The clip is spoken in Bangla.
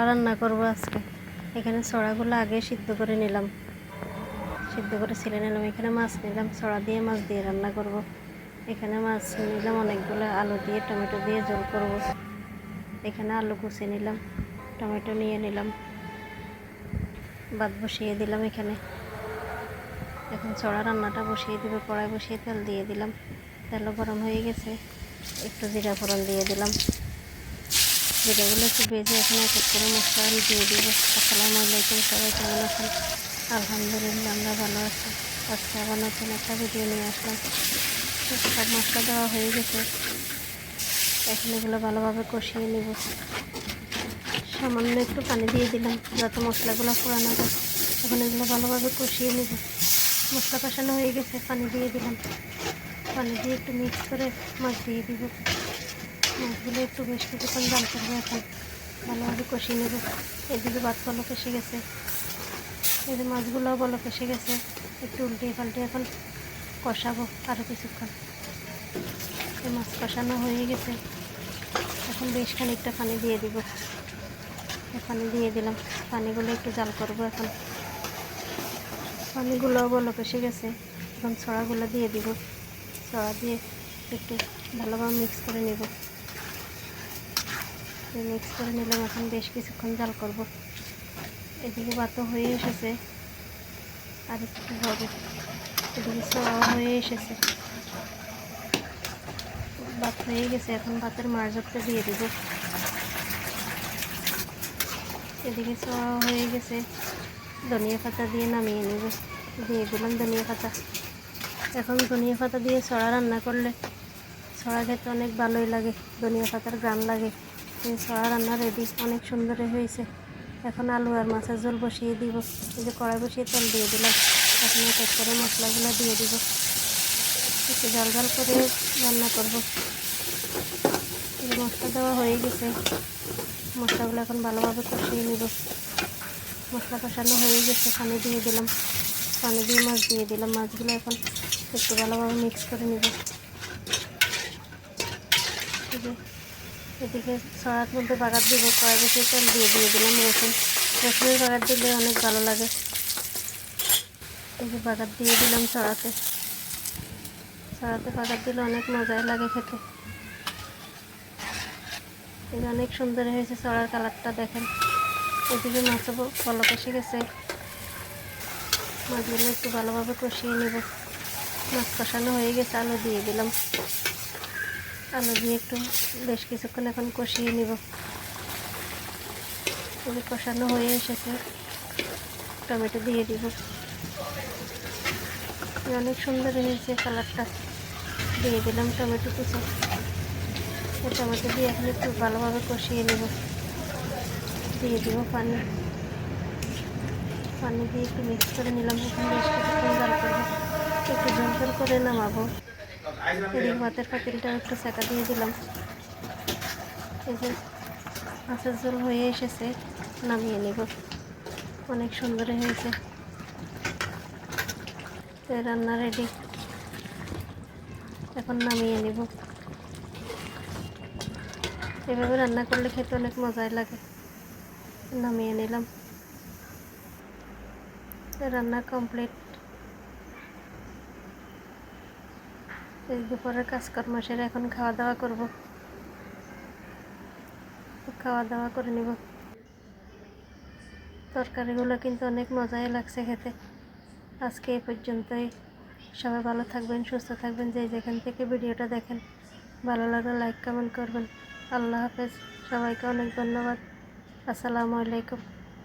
রান্না করব আজকে। এখানে ছড়াগুলো আগে সিদ্ধ করে নিলাম, সিদ্ধ করে ছিলে নিলাম। এখানে মাছ নিলাম, ছড়া দিয়ে মাছ দিয়ে রান্না করব। এখানে মাছ নিলাম অনেকগুলো, আলু দিয়ে টমেটো দিয়ে ঝোল করব। এখানে আলু কুচি নিলাম, টমেটো নিয়ে নিলাম, ভাত বসিয়ে দিলাম। এখানে এখন ছড়া রান্নাটা বসিয়ে দিব। কড়াই বসিয়ে তেল দিয়ে দিলাম, তেল গরম হয়ে গেছে, একটু জিরা ফোড়ন দিয়ে দিলাম। জিরাগুলো একটু ভেজে এখানে এক এক করে মশলা দিয়ে দিব। আসসালামু আলাইকুম, সবাই কেমন আছেন? আলহামদুলিল্লাহ আমরা ভালো আছি। আজকে আবার নতুন একটা ভিডিও নিয়ে আসলাম। সব মশলা দেওয়া হয়ে গেছে, এখন এগুলো ভালোভাবে কষিয়ে নিব। সামান্য একটু পানি দিয়ে দিলাম যাতে মশলাগুলো পোড়ানো যায়। এখন এগুলো ভালোভাবে কষিয়ে নিব। মশলা কষানো হয়ে গেছে, পানি দিয়ে দিলাম। পানি দিয়ে একটু মিক্স করে মাছ দিয়ে দিব। মাছগুলো একটু বেশ কিছুক্ষণ জাল করবো। এখন ভালোভাবে কষিয়ে নেব। এদিকে ভাত বলক এসে গেছে, এই যে মাছগুলোও বলক এসে গেছে। একটু উল্টিয়ে পাল্টিয়ে এখন কষাবো আরও কিছুক্ষণ। এই মাছ কষানো হয়ে গেছে, এখন বেশ খানিকটা পানি দিয়ে দিব। পানি দিয়ে দিলাম, পানিগুলো একটু জাল করবো। এখন পানিগুলোও বলক এসে গেছে, এখন ছড়াগুলো দিয়ে দিব। ছড়া দিয়ে একটু ভালোভাবে মিক্স করে নেব। মিক্স করে নিলাম, এখন বেশ কিছুক্ষণ জাল করব। এদিকে ভাতও হয়ে এসেছে, আর একটু হবে। এদিকে ছড়াও হয়ে এসেছে, ভাত হয়ে গেছে। এখন ভাতের মাঝটা দিয়ে দেব। এদিকে ছড়াও হয়ে গেছে, ধনিয়া পাতা দিয়ে নামিয়ে নেব। দিয়ে দিলাম ধনিয়া পাতা। এখন ধনিয়া পাতা দিয়ে ছড়া রান্না করলে ছড়া খেতে অনেক ভালোই লাগে, ধনিয়া পাতার গ্রান লাগে। ছড়া রান্না রেডি, অনেক সুন্দর হয়েছে। এখন আলু আর মাছের ঝোল বসিয়ে দিব। এই যে কড়াই বসিয়ে তেল দিয়ে দিলাম, এখন এক এক করে মশলাগুলো দিয়ে দিব। একটু ঝাল ঝাল করে রান্না করব। মশলা দেওয়া হয়ে গেছে, মশলাগুলো এখন ভালোভাবে কষিয়ে নেব। মশলা কষানো হয়ে গেছে, পানি দিয়ে দিলাম। পানি দিয়ে মাছ দিয়ে দিলাম। মাছগুলো এখন একটু ভালোভাবে মিক্স করে নেব। এদিকে ছড়ার মধ্যে বাগার দিব। কড়াই বসিয়ে তেল দিয়ে দিলাম রসুনের বাগার দিলে অনেক ভালো লাগে। এই যে বাগার দিয়ে দিলাম ছড়াতে বাগার দিলে অনেক মজাই লাগে খেতে। এই অনেক সুন্দর হয়েছে ছড়ার কালারটা, দেখেন। এদিকে মাছও বলক এসে গেছে, মাছগুলো একটু ভালোভাবে কষিয়ে নেব। মাছ কষানো হয়ে গেছে, আলু দিয়ে দিলাম। আলু দিয়ে একটু বেশ কিছুক্ষণ এখন কষিয়ে নেব। কষানো হয়ে এসেছে, টমেটো দিয়ে দিব। অনেক সুন্দর হয়েছে কালারটা, দিয়ে দিলাম টমেটো কুচি। টমেটো দিয়ে এখন একটু ভালোভাবে কষিয়ে নেব। দিয়ে দিব পানি দিয়ে একটু মিক্স করে নিলাম। এখন বেশ কিছুক্ষণ জাল করবো, একটু ঝোল করে নামাবো। এদিকে ভাতের পাতিলটা একটু সেকা দিয়ে দিলাম। এই যে মাছের ঝোল হয়ে এসেছে, নামিয়ে নেব। অনেক সুন্দর হয়েছে, রান্না রেডি। এখন নামিয়ে নেব। এভাবে রান্না করলে খেতে অনেক মজাই লাগে। নামিয়ে নিলাম, রান্না কমপ্লিট। এই দুপুরের কাজকর্ম সেরে এখন খাওয়া দাওয়া করব। খাওয়া দাওয়া করে নেব। তরকারিগুলো কিন্তু অনেক মজাই লাগছে খেতে। আজকে এই পর্যন্তই। সবাই ভালো থাকবেন, সুস্থ থাকবেন। যে যেখান থেকে ভিডিওটা দেখেন, ভালো লাগলে লাইক কমেন্ট করবেন। আল্লাহ হাফেজ, সবাইকে অনেক ধন্যবাদ। আসসালামু আলাইকুম।